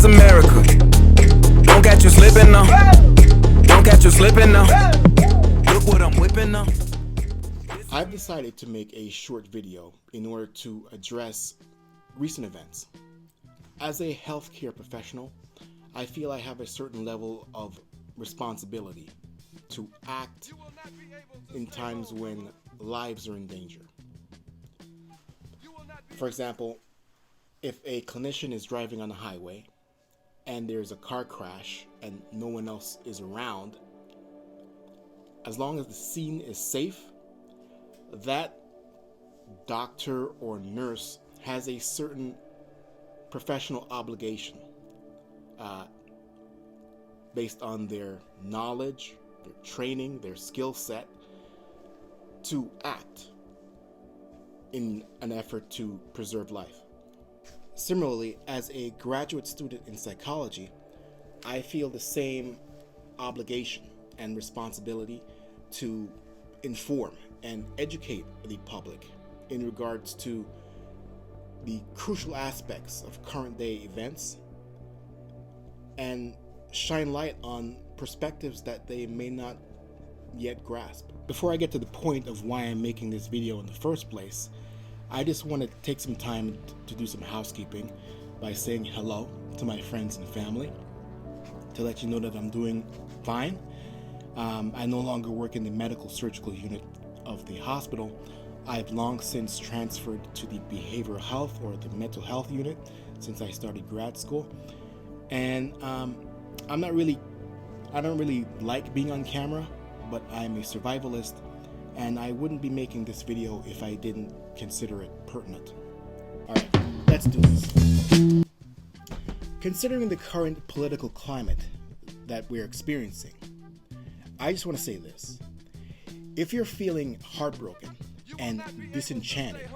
was America. Don't catch you slipping now. Don't catch you slipping now. Look what I'm whipping now. I've decided to make a short video in order to address recent events. As a healthcare professional, I feel I have a certain level of responsibility to act in times when lives are in danger. For example, if a clinician is driving on the highway and there's a car crash and no one else is around, as long as the scene is safe, that doctor or nurse has a certain professional obligation based on their knowledge, their training, their skill set to act in an effort to preserve life. Similarly, as a graduate student in psychology, I feel the same obligation and responsibility to inform and educate the public in regards to the crucial aspects of current day events and shine light on perspectives that they may not yet grasp. Before I get to the point of why I'm making this video in the first place, I just want to take some time to do some housekeeping by saying hello to my friends and family, to let you know that I'm doing fine. I no longer work in the medical surgical unit of the hospital. I've long since transferred to the behavioral health or the mental health unit since I started grad school. And I don't really like being on camera, but I'm a survivalist, and I wouldn't be making this video if I didn't consider it pertinent. Alright, let's do this. Considering the current political climate that we're experiencing, I just want to say this. If you're feeling heartbroken and disenchanted,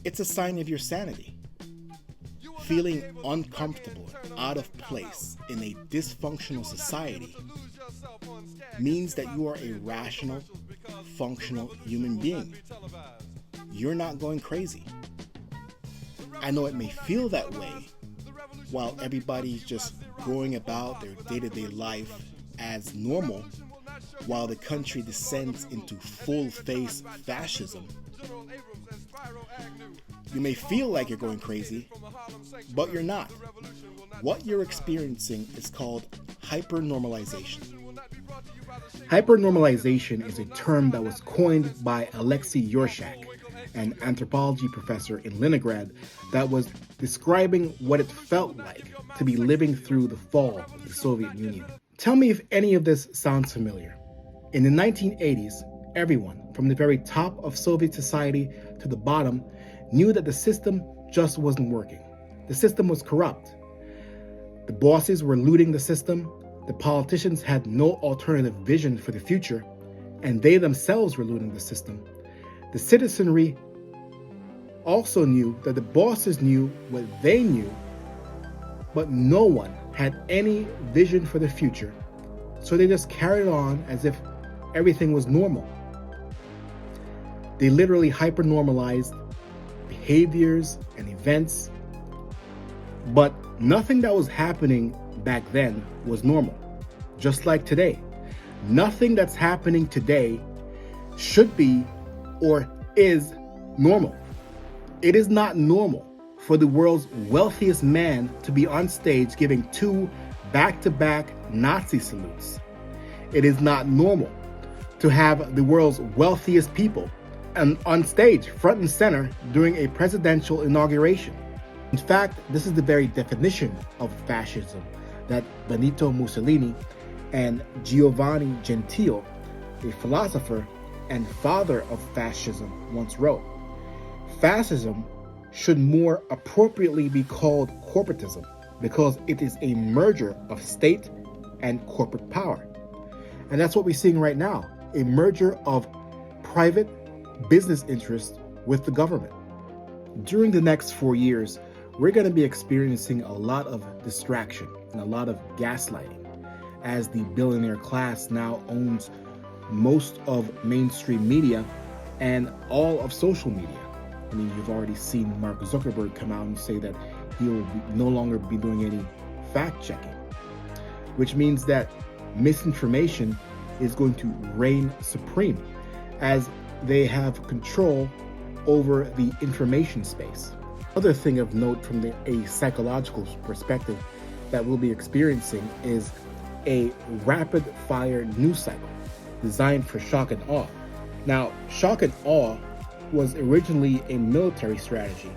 it's a sign of your sanity. Feeling uncomfortable, out of place in a dysfunctional society means that you are a rational, functional human being. You're not going crazy. I know it may feel that way while everybody's just going about their day-to-day life as normal, while the country descends into full-face fascism. You may feel like you're going crazy, but you're not. What you're experiencing is called hypernormalization. Hypernormalization is a term that was coined by Alexei Yorshak, an anthropology professor in Leningrad, that was describing what it felt like to be living through the fall of the Soviet Union. Tell me if any of this sounds familiar. In the 1980s, everyone, from the very top of Soviet society to the bottom, knew that the system just wasn't working. The system was corrupt. The bosses were looting the system, the politicians had no alternative vision for the future, and they themselves were looting the system. The citizenry also knew that the bosses knew what they knew, but no one had any vision for the future, so they just carried on as if everything was normal. They literally hypernormalized behaviors and events, but nothing that was happening back then was normal. Just like today, nothing that's happening today should be or is normal. It is not normal for the world's wealthiest man to be on stage giving 2 back-to-back Nazi salutes. It is not normal to have the world's wealthiest people and on stage, front and center, during a presidential inauguration. In fact, this is the very definition of fascism that Benito Mussolini and Giovanni Gentile, a philosopher and father of fascism, once wrote. Fascism should more appropriately be called corporatism because it is a merger of state and corporate power. And that's what we're seeing right now, a merger of private business interests with the government. During the next 4 years, we're going to be experiencing a lot of distraction and a lot of gaslighting, as the billionaire class now owns most of mainstream media and all of social media. I mean, you've already seen Mark Zuckerberg come out and say that he will no longer be doing any fact checking, which means that misinformation is going to reign supreme as they have control over the information space. Another thing of note from a psychological perspective that we'll be experiencing is a rapid fire news cycle designed for shock and awe. Now, shock and awe was originally a military strategy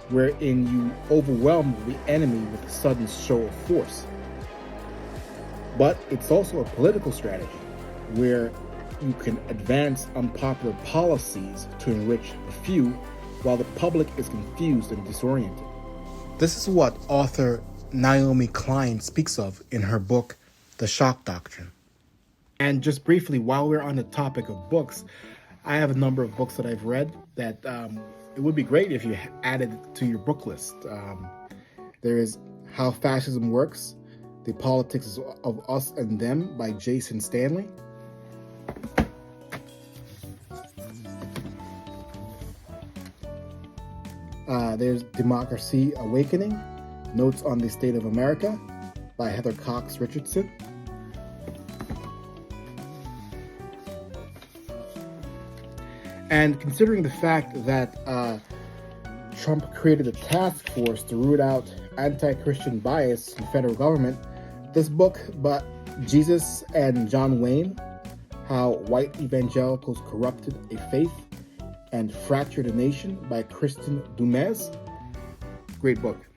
wherein you overwhelmed the enemy with a sudden show of force. But it's also a political strategy where you can advance unpopular policies to enrich the few while the public is confused and disoriented. This is what author Naomi Klein speaks of in her book, The Shock Doctrine. And just briefly, while we're on the topic of books, I have a number of books that I've read that it would be great if you added to your book list. There is How Fascism Works, The Politics of Us and Them by Jason Stanley. There's Democracy Awakening, Notes on the State of America by Heather Cox Richardson. And considering the fact that Trump created a task force to root out anti-Christian bias in the federal government, this book by Jesus and John Wayne, How White Evangelicals Corrupted a Faith and Fractured a Nation by Kristen Dumez. Great book.